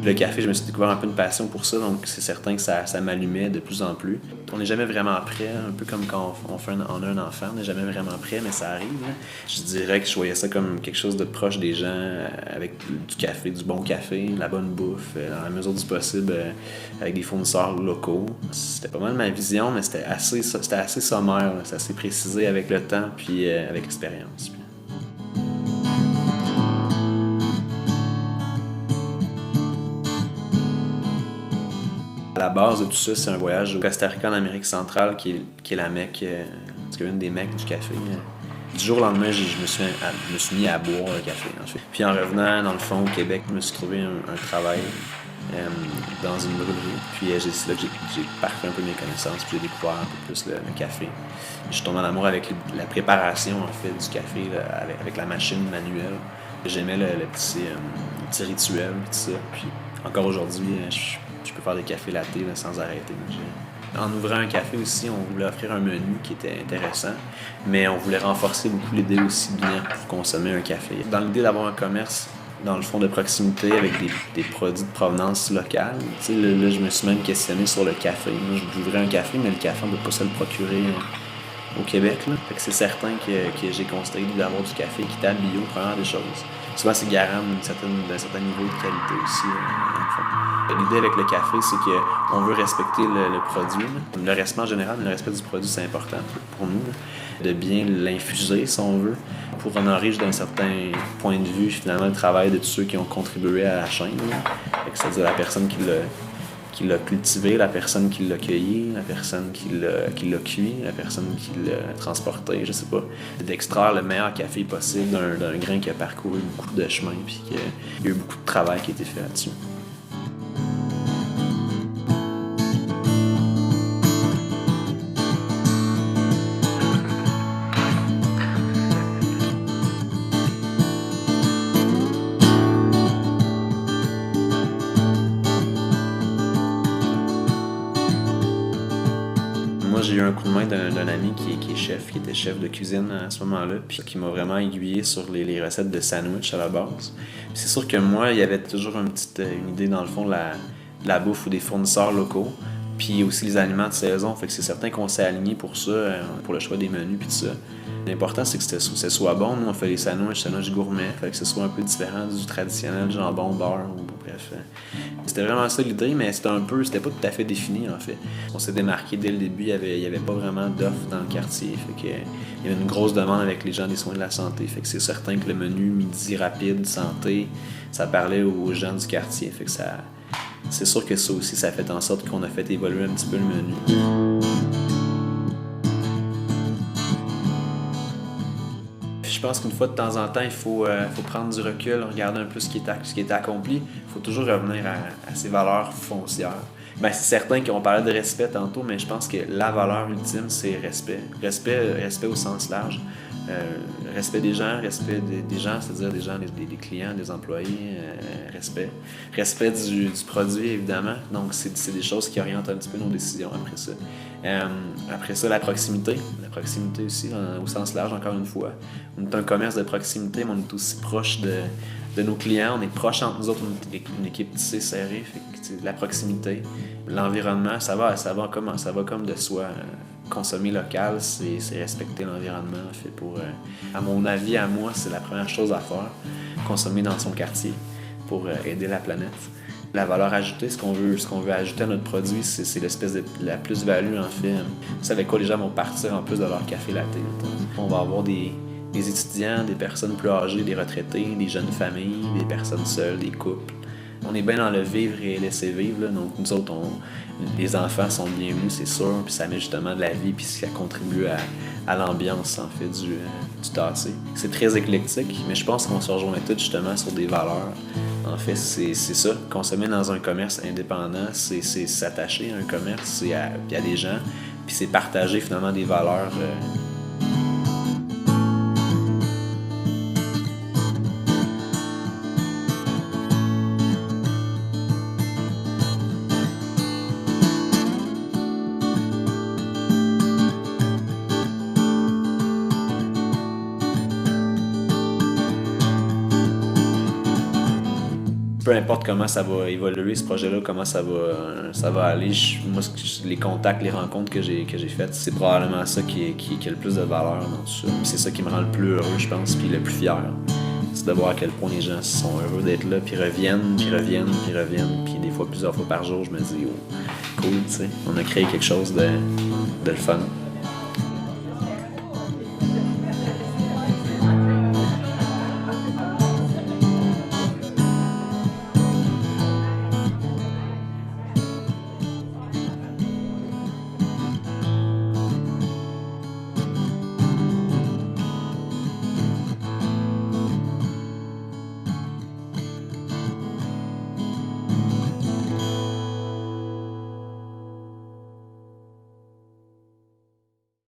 Le café, je me suis découvert un peu une passion pour ça, donc c'est certain que ça m'allumait de plus en plus. On n'est jamais vraiment prêt, un peu comme quand on a un enfant, on n'est jamais vraiment prêt, mais ça arrive. Hein. Je dirais que je voyais ça comme quelque chose de proche des gens, avec du café, du bon café, la bonne bouffe, dans la mesure du possible, avec des fournisseurs locaux. C'était pas mal ma vision, mais c'était assez sommaire, là. Ça s'est précisé avec le temps, puis avec l'expérience. À la base de tout ça, c'est un voyage au Costa Rica en Amérique centrale qui est la Mecque, une des Mecques du café. Du jour au lendemain, je me suis mis à boire le café, en fait. Puis en revenant, dans le fond, au Québec, je me suis trouvé un travail dans une brûlerie. Puis c'est là que j'ai parfait un peu mes connaissances, puis j'ai découvert un peu plus le café. Je suis tombé en amour avec la préparation, en fait, du café là, avec la machine manuelle. J'aimais le petit rituel, tout ça. Puis encore aujourd'hui, je peux faire des cafés latte là, sans arrêter. En ouvrant un café aussi, on voulait offrir un menu qui était intéressant, mais on voulait renforcer beaucoup l'idée aussi bien pour consommer un café. Dans l'idée d'avoir un commerce, dans le fond, de proximité avec des produits de provenance locale, là, je me suis même questionné sur le café. Moi, j'ouvrais un café, mais le café, on ne peut pas se le procurer au Québec. Là. Fait que c'est certain que j'ai constaté d'avoir du café équitable, bio, première des choses. Souvent, c'est garant d'un certain niveau de qualité aussi, dans le fond. L'idée avec le café, c'est qu'on veut respecter le produit. Le respect en général, mais le respect du produit, c'est important pour nous. De bien l'infuser, si on veut, pour honorer d'un certain point de vue, finalement, le travail de tous ceux qui ont contribué à la chaîne. C'est-à-dire la personne qui l'a cultivé, la personne qui l'a cueilli, la personne qui l'a cuit, la personne qui l'a transporté, je sais pas. D'extraire le meilleur café possible d'un grain qui a parcouru beaucoup de chemin, puis qu'il y a eu beaucoup de travail qui a été fait là-dessus. Moi, j'ai eu un coup de main d'un ami qui était chef de cuisine à ce moment-là, puis qui m'a vraiment aiguillé sur les recettes de sandwich à la base. Puis c'est sûr que moi, il y avait toujours une idée dans le fond de la bouffe ou des fournisseurs locaux, puis aussi les aliments de saison. Fait que c'est certain qu'on s'est aligné pour ça, pour le choix des menus puis tout ça. L'important, c'est que ce soit bon. Nous, on fait les sandwichs gourmets, fait que ce soit un peu différent du traditionnel jambon, beurre, ou bref. C'était vraiment ça l'idée, mais c'était pas tout à fait défini, en fait. On s'est démarqué dès le début, il y avait pas vraiment d'offres dans le quartier, fait que il y avait une grosse demande avec les gens des soins de la santé, fait que c'est certain que le menu midi rapide, santé, ça parlait aux gens du quartier, fait que c'est sûr que ça aussi, ça a fait en sorte qu'on a fait évoluer un petit peu le menu. Je pense qu'une fois de temps en temps, il faut prendre du recul, regarder un peu ce qui est accompli. Il faut toujours revenir à ses valeurs foncières. Ben, c'est certain qu'on parlait de respect tantôt, mais je pense que la valeur ultime, c'est respect. Respect au sens large. Respect des gens, c'est-à-dire des gens, des clients, des employés, respect. Respect du produit, évidemment. Donc, c'est des choses qui orientent un petit peu nos décisions après ça. Après ça, la proximité. La proximité aussi, au sens large, encore une fois. On est un commerce de proximité, mais on est aussi proche de nos clients. On est proche entre nous autres, on est une équipe tissée, serrée. Fait que, la proximité, l'environnement, ça va comme de soi. Consommer local, c'est respecter l'environnement. En fait, à mon avis, à moi, c'est la première chose à faire. Consommer dans son quartier pour aider la planète. La valeur ajoutée, ce qu'on veut ajouter à notre produit, c'est l'espèce de la plus-value, en fait. C'est avec quoi les gens vont partir en plus de leur café latte. On va avoir des étudiants, des personnes plus âgées, des retraités, des jeunes familles, des personnes seules, des couples. On est bien dans le vivre et laisser vivre, là. Donc nous autres, les enfants sont bienvenus, c'est sûr, puis ça met justement de la vie, puis ça contribue à l'ambiance, en fait, du tassé. C'est très éclectique, mais je pense qu'on se rejoint tous justement sur des valeurs. En fait, c'est ça. Consommer dans un commerce indépendant, c'est s'attacher à un commerce, puis à des gens, puis c'est partager finalement des valeurs. peu importe comment ça va évoluer, ce projet-là, comment ça va aller, moi, les contacts, les rencontres que j'ai faites, c'est probablement ça qui a le plus de valeur dans tout ça. C'est ça qui me rend le plus heureux, je pense, puis le plus fier. C'est de voir à quel point les gens sont heureux d'être là, puis reviennent, puis des fois, plusieurs fois par jour, je me dis, oh, cool, tu sais, on a créé quelque chose de le fun.